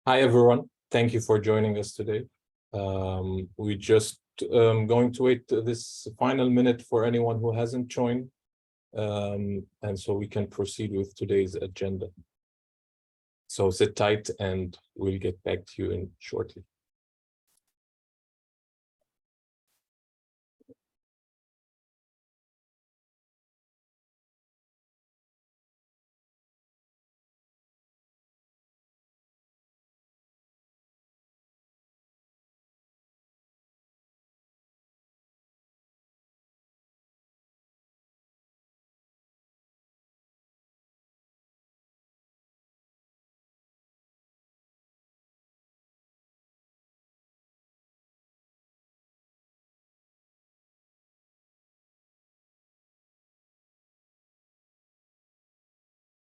Hi, everyone. Thank you for joining us today. We just going to wait this final minute for anyone who hasn't joined, and so we can proceed with today's agenda. So sit tight and we'll get back to you shortly.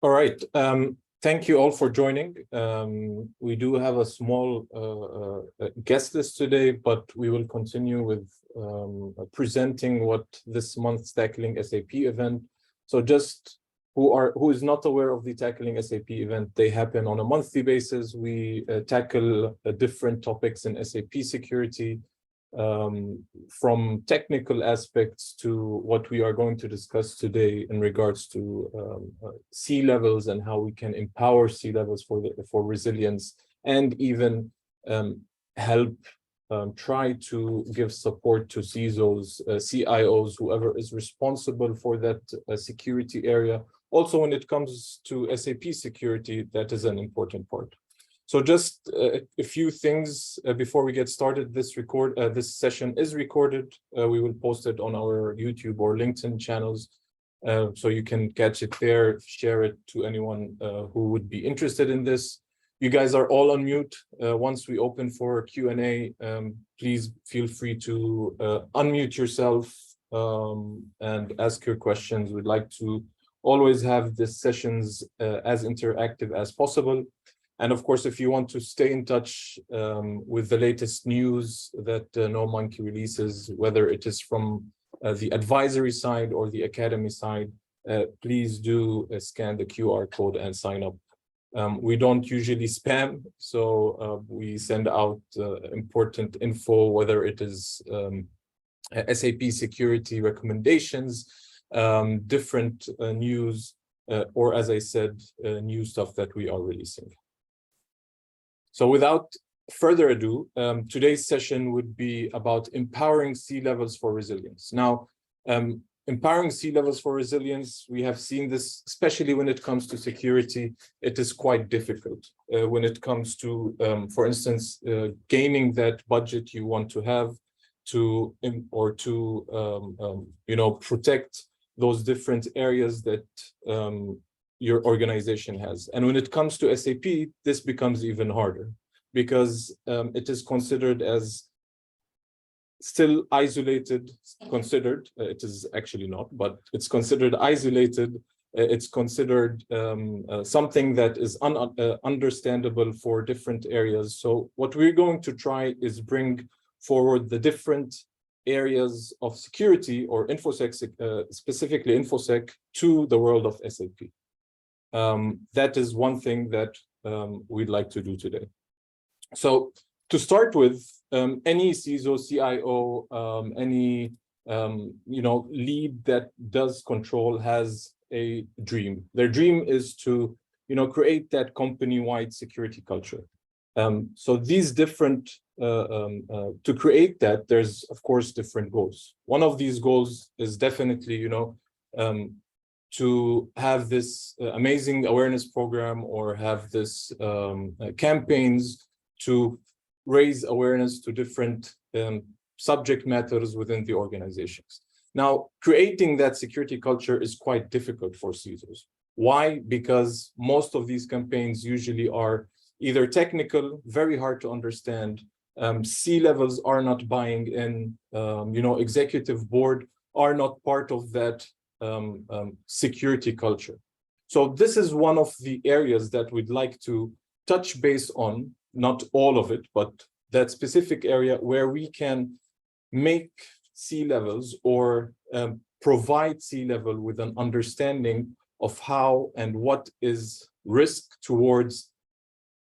All right. Thank you all for joining. We do have a small guest list today, but we will continue with presenting what this month's Tackling SAP event. So just who is not aware of the Tackling SAP event, they happen on a monthly basis. We tackle different topics in SAP security, from technical aspects to what we are going to discuss today in regards to C-levels and how we can empower C-levels for resilience, and even help try to give support to CISOs, CIOs, whoever is responsible for that security area. Also, when it comes to SAP security, that is an important part. So just a few things before we get started. This session is recorded. We will post it on our YouTube or LinkedIn channels, so you can catch it there, share it to anyone who would be interested in this. You guys are all on mute. Once we open for Q&A, please feel free to unmute yourself and ask your questions. We'd like to always have the sessions as interactive as possible. And of course, if you want to stay in touch with the latest news that NoMonkey releases, whether it is from the advisory side or the academy side, please do scan the QR code and sign up. We don't usually spam, so we send out important info, whether it is SAP security recommendations, different news, or as I said, new stuff that we are releasing. So without further ado, today's session would be about empowering C-levels for resilience. Now, empowering C-levels for resilience, we have seen this, especially when it comes to security, it is quite difficult. When it comes to, for instance, gaining that budget you want to have to protect those different areas that your organization has. And when it comes to SAP, this becomes even harder because it is considered as still isolated, it is actually not, but it's considered isolated. It's considered something that is understandable for different areas. So what we're going to try is bring forward the different areas of security or InfoSec, specifically InfoSec, to the world of SAP. That is one thing that we'd like to do today. So to start with, any CISO, CIO, any lead that does control has a dream. Their dream is to create that company-wide security culture. So these different to create that, there's of course different goals. One of these goals is definitely to have this amazing awareness program or have this campaigns to raise awareness to different subject matters within the organizations. Now, creating that security culture is quite difficult for CISOs. Why? Because most of these campaigns usually are either technical, very hard to understand. C-levels are not buying in, executive board are not part of that security culture. So this is one of the areas that we'd like to touch base on, not all of it, but that specific area where we can make C-levels or provide C-level with an understanding of how and what is risk towards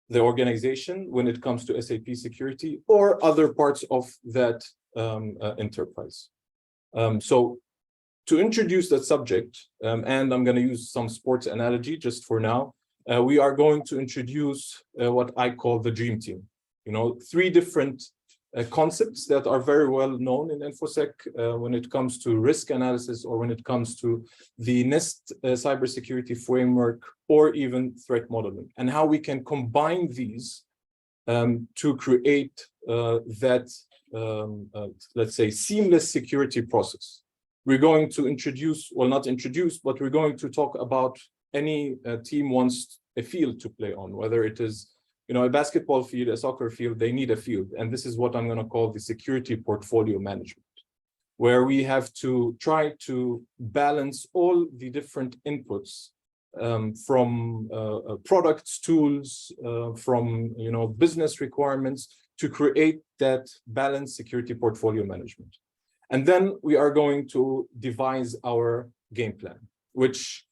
the organization when it comes to SAP security or other parts of that enterprise. So to introduce that subject, and I'm going to use some sports analogy just for now, we are going to introduce what I call the dream team. You know, 3 different concepts that are very well known in InfoSec when it comes to risk analysis or when it comes to the NIST cybersecurity framework or even threat modeling, and how we can combine these to create that, let's say, seamless security process. We're going to introduce, well, not introduce, but we're going to talk about any team wants a field to play on, whether it is, you know, a basketball field, a soccer field, they need a field. And this is what I'm going to call the security portfolio management, where we have to try to balance all the different inputs from products, tools, from, you know, business requirements to create that balanced security portfolio management. And then we are going to devise our game plan, which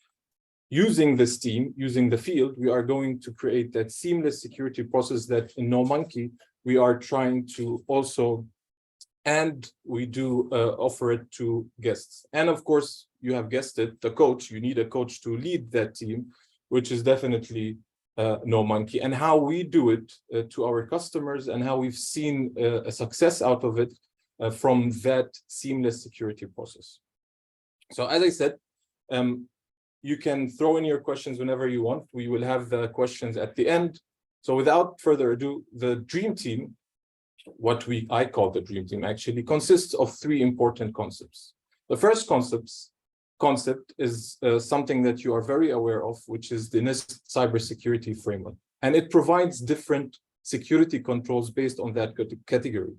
using this team, using the field, we are going to create that seamless security process that in NoMonkey, we are trying to also, and we do offer it to guests. And of course, you have guessed it, the coach, you need a coach to lead that team, which is definitely NoMonkey. And how we do it to our customers and how we've seen a success out of it from that seamless security process. So as I said, you can throw in your questions whenever you want. We will have the questions at the end. So without further ado, the dream team, what I call the dream team actually, consists of 3 important concepts. The first concept is something that you are very aware of, which is the NIST Cybersecurity Framework. And it provides different security controls based on that category.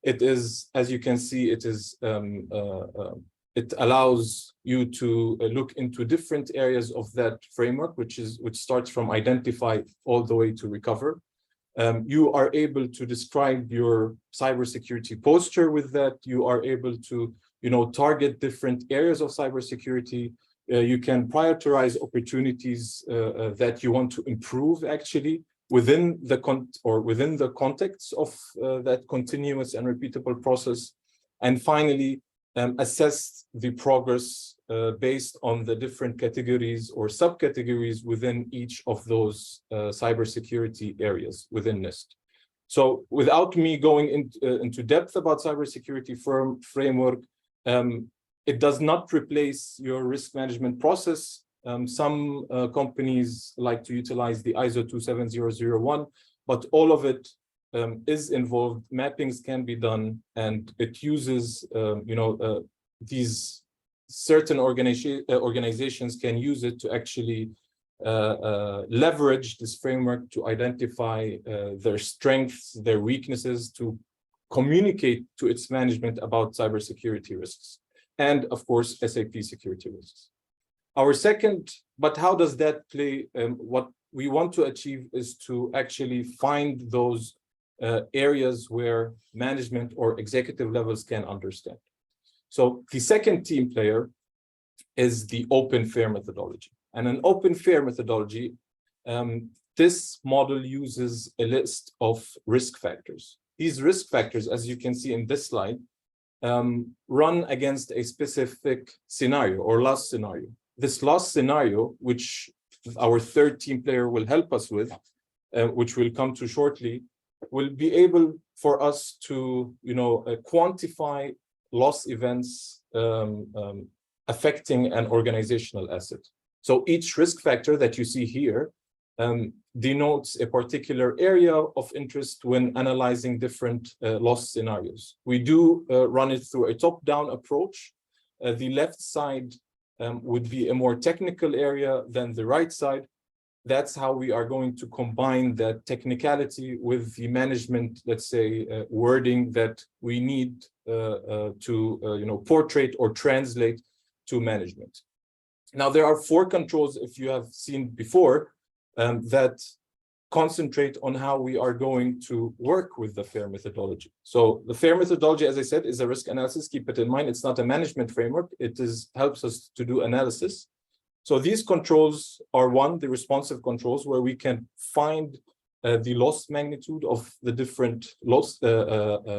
It is, as you can see, it is it allows you to look into different areas of that framework, which starts from identify all the way to recover. You are able to describe your cybersecurity posture with that. You are able to, you know, target different areas of cybersecurity. You can prioritize opportunities that you want to improve actually within the context of that continuous and repeatable process. And finally, assess the progress based on the different categories or subcategories within each of those cybersecurity areas within NIST. So without me going into depth about cybersecurity framework, it does not replace your risk management process. Some companies like to utilize the ISO 27001, but all of it is involved. Mappings can be done, and it uses, you know, these certain organizations can use it to actually leverage this framework to identify their strengths, their weaknesses, to communicate to its management about cybersecurity risks, and of course, SAP security risks. Our second, but how does that play? What we want to achieve is to actually find those areas where management or executive levels can understand. So the second team player is the open fair methodology. And an open fair methodology, this model uses a list of risk factors. These risk factors, as you can see in this slide, run against a specific scenario or loss scenario. This loss scenario, which our third team player will help us with, which we'll come to shortly, will be able for us to, you know, quantify loss events affecting an organizational asset. So each risk factor that you see here denotes a particular area of interest when analyzing different loss scenarios. We do run it through a top-down approach. The left side would be a more technical area than the right side. That's how we are going to combine that technicality with the management, let's say, wording that we need to you know, portray or translate to management. Now, there are 4 controls, if you have seen before, that concentrate on how we are going to work with the FAIR methodology. So the FAIR methodology, as I said, is a risk analysis. Keep it in mind. It's not a management framework. It helps us to do analysis. So these controls are, 1, the responsive controls, where we can find the loss magnitude of the different loss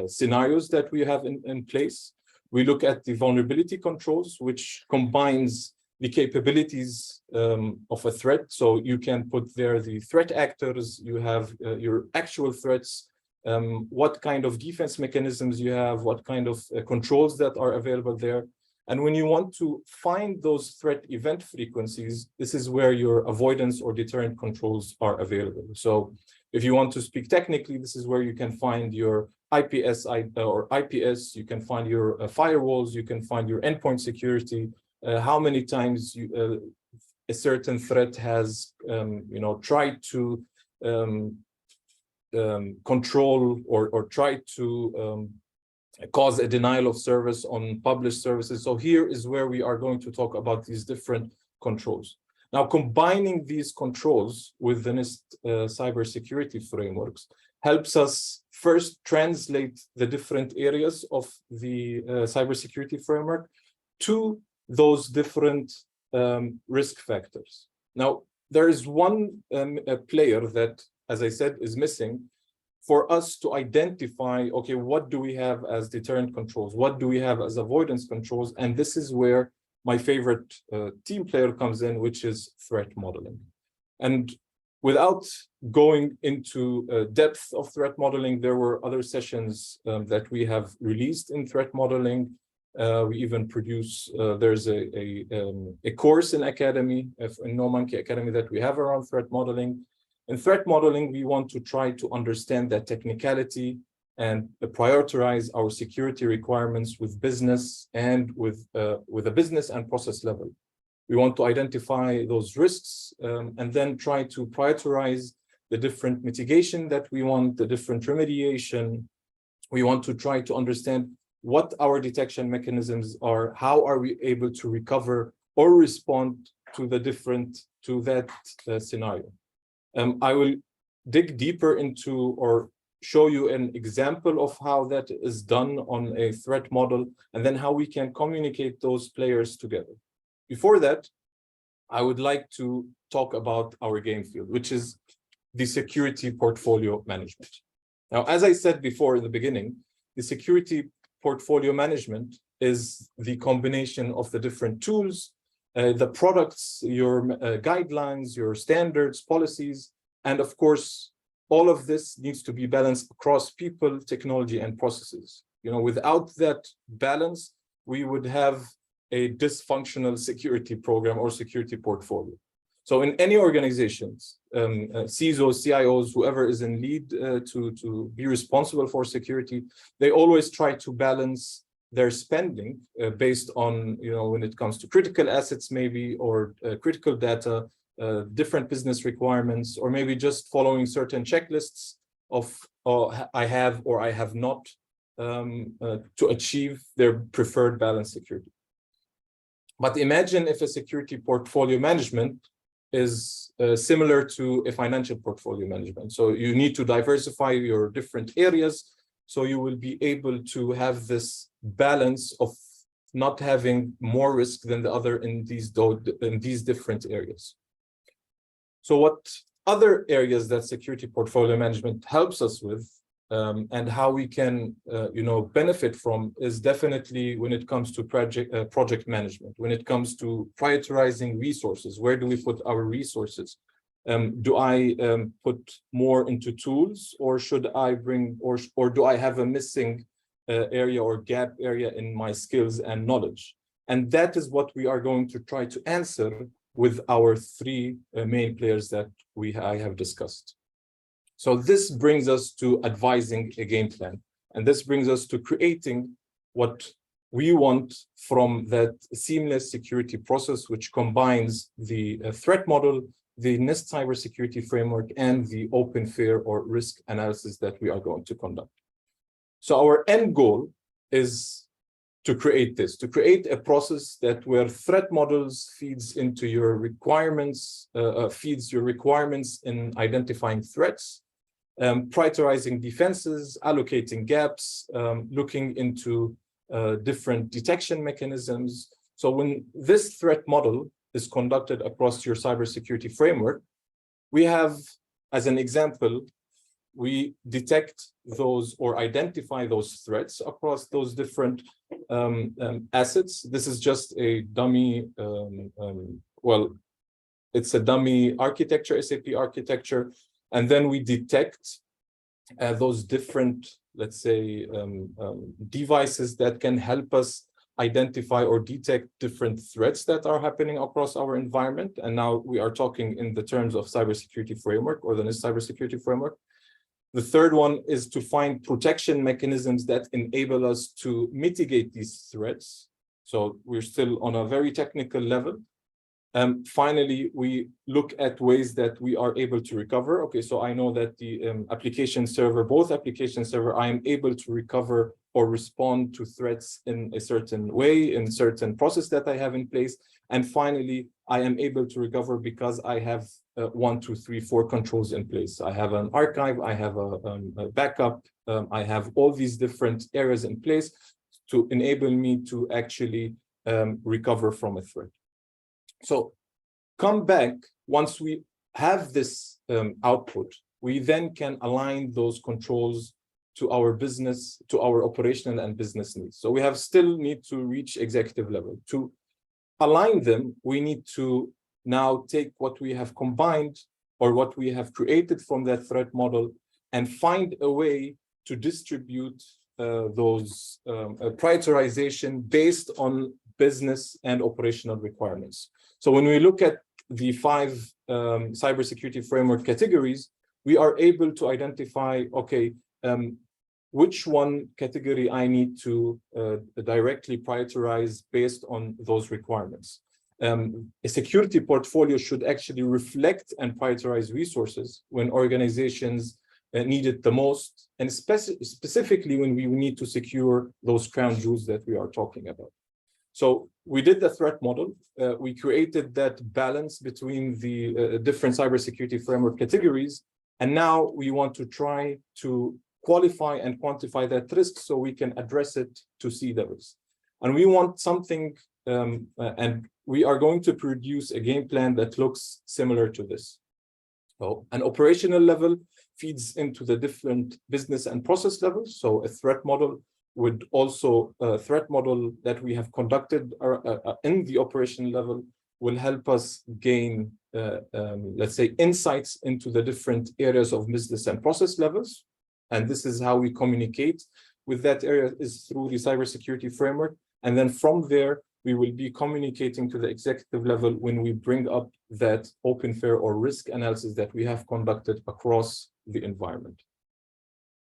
scenarios that we have in place. We look at the vulnerability controls, which combines the capabilities of a threat. So you can put there the threat actors, you have your actual threats, what kind of defense mechanisms you have, what kind of controls that are available there. And when you want to find those threat event frequencies, this is where your avoidance or deterrent controls are available. So if you want to speak technically, this is where you can find your IPS, you can find your firewalls, you can find your endpoint security, how many times a certain threat has tried to control or try to cause a denial of service on published services. So here is where we are going to talk about these different controls. Now, combining these controls with the NIST cybersecurity frameworks helps us first translate the different areas of the cybersecurity framework to those different risk factors. Now, there is one player that, as I said, is missing for us to identify, okay, what do we have as deterrent controls? What do we have as avoidance controls? And this is where my favorite team player comes in, which is threat modeling. And without going into depth of threat modeling, there were other sessions that we have released in threat modeling. We even produce, there's a course in Academy, in No Monkey Academy, that we have around threat modeling. In threat modeling, we want to try to understand that technicality and prioritize our security requirements with business and with a business and process level. We want to identify those risks and then try to prioritize the different mitigation that we want, the different remediation. We want to try to understand what our detection mechanisms are, how are we able to recover or respond to that scenario. I will dig deeper into or show you an example of how that is done on a threat model, and then how we can communicate those players together. Before that, I would like to talk about our game field, which is the security portfolio management. Now, as I said before in the beginning, the security portfolio management is the combination of the different tools, the products, your guidelines, your standards, policies, and of course, all of this needs to be balanced across people, technology, and processes. Without that balance, we would have a dysfunctional security program or security portfolio. So in any organizations, CISOs, CIOs, whoever is in lead to be responsible for security, they always try to balance their spending based on, when it comes to critical assets, maybe, or critical data, different business requirements, or maybe just following certain checklists of I have or I have not to achieve their preferred balanced security. But imagine if a security portfolio management is similar to a financial portfolio management. So you need to diversify your different areas, so you will be able to have this balance of not having more risk than the other in these different areas. So what other areas that security portfolio management helps us with and how we can benefit from is definitely when it comes to project management, when it comes to prioritizing resources. Where do we put our resources? Do I put more into tools, or should I bring, or do I have a missing area or gap area in my skills and knowledge? And that is what we are going to try to answer with our three main players that I have discussed. So this brings us to advising a game plan. And this brings us to creating what we want from that seamless security process, which combines the threat model, the NIST Cybersecurity Framework, and the open, fair, or risk analysis that we are going to conduct. So our end goal is to create this, to create a process that where threat models feeds into your requirements, feeds your requirements in identifying threats, prioritizing defenses, allocating gaps, looking into different detection mechanisms. So when this threat model is conducted across your cybersecurity framework, we have as an example, we detect those or identify those threats across those different assets. This is just a dummy, well, it's a dummy architecture, SAP architecture. And then we detect those different, let's say, devices that can help us identify or detect different threats that are happening across our environment. And now we are talking in the terms of Cybersecurity Framework or the NIST Cybersecurity Framework. The third one is to find protection mechanisms that enable us to mitigate these threats. So we're still on a very technical level. Finally, we look at ways that we are able to recover. Okay, so I know that the application server, both application server, I am able to recover or respond to threats in a certain way, in certain process that I have in place. And finally, I am able to recover because I have 1, 2, 3, 4 controls in place. I have an archive, I have a backup, I have all these different areas in place to enable me to actually recover from a threat. So come back, once we have this output, we then can align those controls to our business, to our operational and business needs. So we have still need to reach executive level. To align them, we need to now take what we have combined or what we have created from that threat model and find a way to distribute those prioritization based on business and operational requirements. So when we look at the 5 cybersecurity framework categories, we are able to identify, okay, which one category I need to directly prioritize based on those requirements. A security portfolio should actually reflect and prioritize resources when organizations need it the most, and specifically when we need to secure those crown jewels that we are talking about. So we did the threat model. We created that balance between the different cybersecurity framework categories. And now we want to try to qualify and quantify that risk so we can address it to C-levels. And we want something, and we are going to produce a game plan that looks similar to this. So an operational level feeds into the different business and process levels. So a threat model would also, a threat model that we have conducted in the operational level will help us gain, let's say, insights into the different areas of business and process levels. And this is how we communicate with that area, is through the cybersecurity framework. And then from there, we will be communicating to the executive level when we bring up that open, fair, or risk analysis that we have conducted across the environment.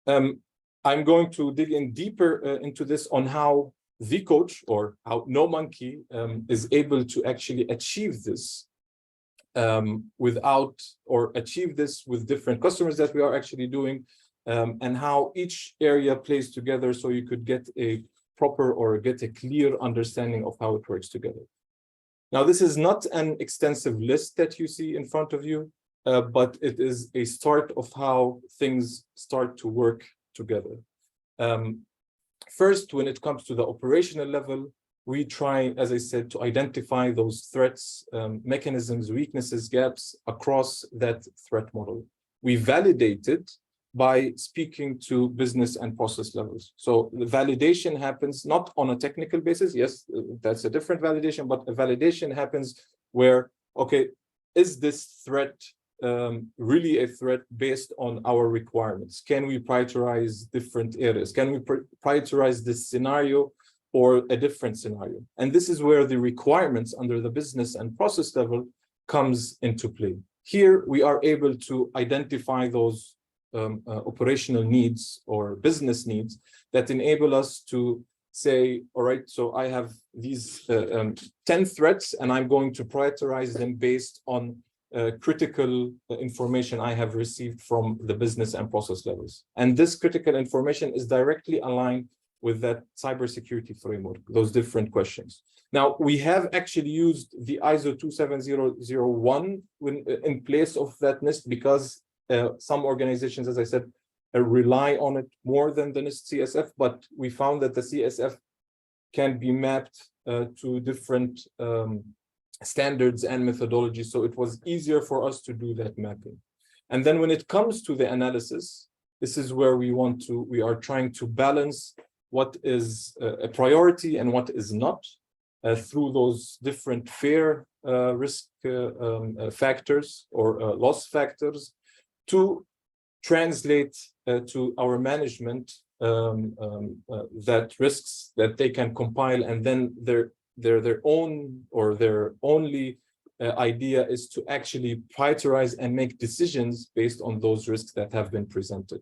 I'm going to dig in deeper into this on how vCoach or how NoMonkey is able to actually achieve this achieve this with different customers that we are actually doing, and how each area plays together so you could get a proper or get a clear understanding of how it works together. Now, this is not an extensive list that you see in front of you, but it is a start of how things start to work together. First, when it comes to the operational level, we try, as I said, to identify those threats, mechanisms, weaknesses, gaps across that threat model. We validate it by speaking to business and process levels. So the validation happens not on a technical basis. Yes, that's a different validation, but a validation happens where, okay, is this threat really a threat based on our requirements? Can we prioritize different areas? Can we prioritize this scenario or a different scenario? And this is where the requirements under the business and process level comes into play. Here, we are able to identify those operational needs or business needs that enable us to say, all right, so I have these 10 threats and I'm going to prioritize them based on critical information I have received from the business and process levels. And this critical information is directly aligned with that cybersecurity framework, those different questions. Now, we have actually used the ISO 27001 in place of that NIST because some organizations, as I said, rely on it more than the NIST CSF, but we found that the CSF can be mapped to different standards and methodologies, so it was easier for us to do that mapping. And then when it comes to the analysis, this is where we are trying to balance what is a priority and what is not through those different fair risk factors or loss factors to translate to our management that risks that they can compile, and then their own or their only idea is to actually prioritize and make decisions based on those risks that have been presented.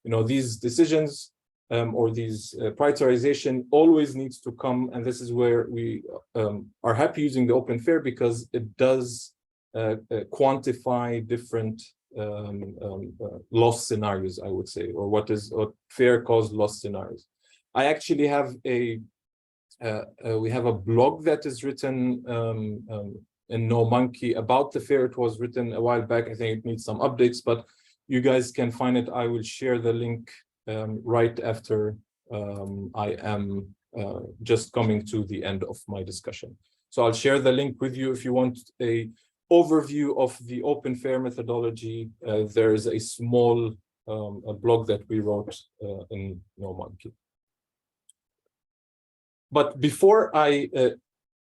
You know, these decisions or these prioritization always needs to come, and this is where we are happy using the open fair, because it does quantify different loss scenarios, I would say, or what fair cause loss scenarios. I actually have we have a blog that is written in NoMonkey about the fair. It was written a while back. I think it needs some updates, but you guys can find it. I will share the link right after I am just coming to the end of my discussion. So I'll share the link with you if you want a overview of the open fair methodology. There is a small a blog that we wrote in NoMonkey. But before I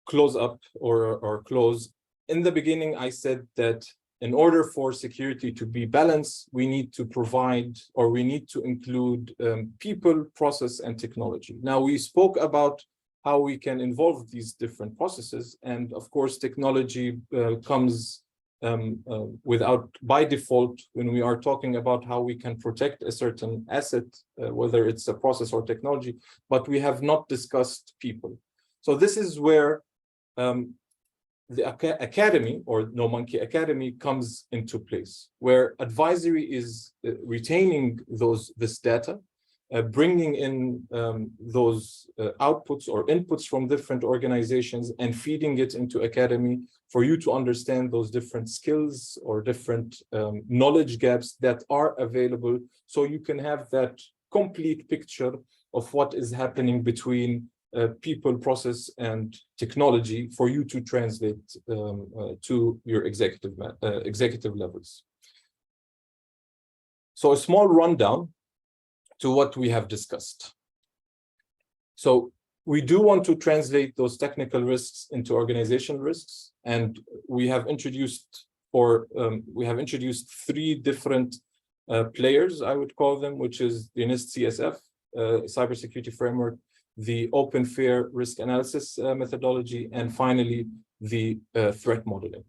close up or close, in the beginning, I said that in order for security to be balanced, we need to provide, or we need to include people, process, and technology. Now, we spoke about how we can involve these different processes. And of course, technology comes by default when we are talking about how we can protect a certain asset, whether it's a process or technology, but we have not discussed people. So this is where the academy, or NoMonkey Academy, comes into place, where advisory is retaining this data, bringing in those outputs or inputs from different organizations and feeding it into academy for you to understand those different skills or different knowledge gaps that are available, so you can have that complete picture of what is happening between people, process, and technology for you to translate to your executive levels. So a small rundown to what we have discussed. So we do want to translate those technical risks into organizational risks, and we have introduced three different players, I would call them, which is the NIST CSF, Cybersecurity Framework, the open fair risk analysis methodology, and finally the threat modeling.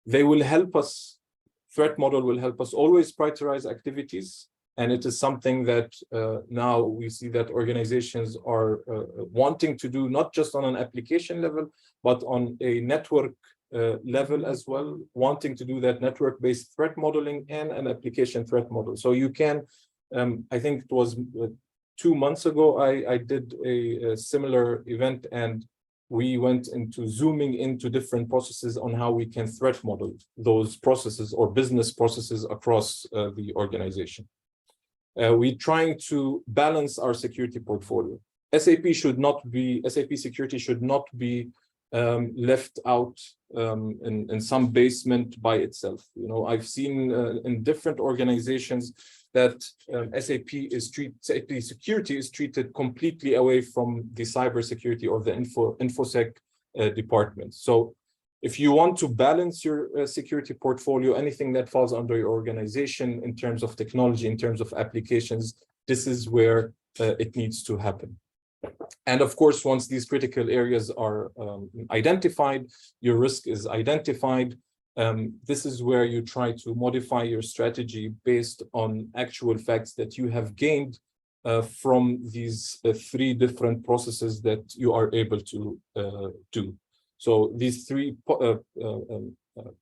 They will help us. Threat model will help us always prioritize activities. And it is something that now we see that organizations are wanting to do, not just on an application level, but on a network level as well, wanting to do that network-based threat modeling and an application threat model. So you can, I think it was 2 months ago, I did a similar event, and we went into zooming into different processes on how we can threat model those processes or business processes across the organization. We're trying to balance our security portfolio. SAP Security should not be left out in some basement by itself. You know, I've seen in different organizations that SAP Security is treated completely away from the cybersecurity or the infosec department. So if you want to balance your security portfolio, anything that falls under your organization in terms of technology, in terms of applications, this is where it needs to happen. And of course, once these critical areas are identified, your risk is identified, this is where you try to modify your strategy based on actual facts that you have gained from these three different processes that you are able to do. So these three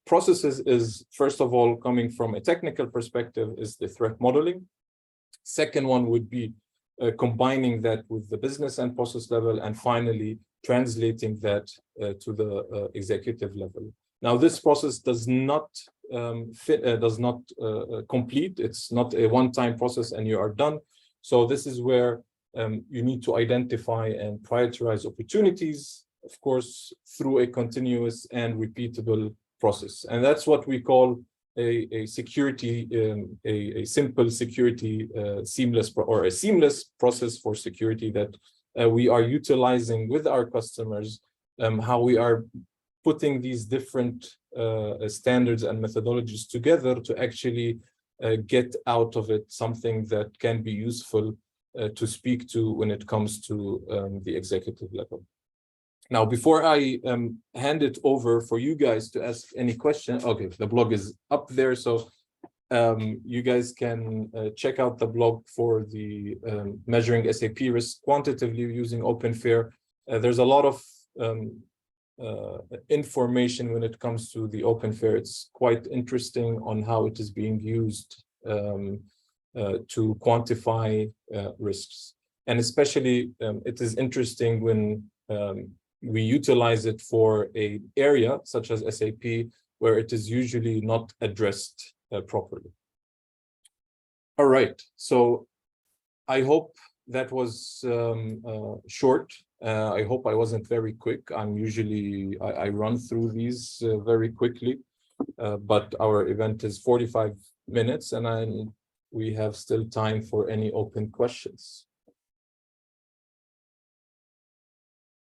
processes is, first of all, coming from a technical perspective, is the threat modeling. Second one would be combining that with the business and process level, and finally translating that to the executive level. Now, this process does not complete. It's not a one-time process and you are done. So this is where you need to identify and prioritize opportunities, of course, through a continuous and repeatable process. And that's what we call a security, a simple security seamless process for security that we are utilizing with our customers, how we are putting these different standards and methodologies together to actually get out of it something that can be useful to speak to when it comes to the executive level. Now, before I hand it over for you guys to ask any question, okay, the blog is up there, so you guys can check out the blog for the measuring SAP risk quantitatively using OpenFair. There's a lot of information when it comes to the OpenFair. It's quite interesting on how it is being used to quantify risks. And especially it is interesting when we utilize it for an area such as SAP, where it is usually not addressed properly. All right, so I hope that was short. I hope I wasn't very quick. I run through these very quickly, but our event is 45 minutes and we have still time for any open questions.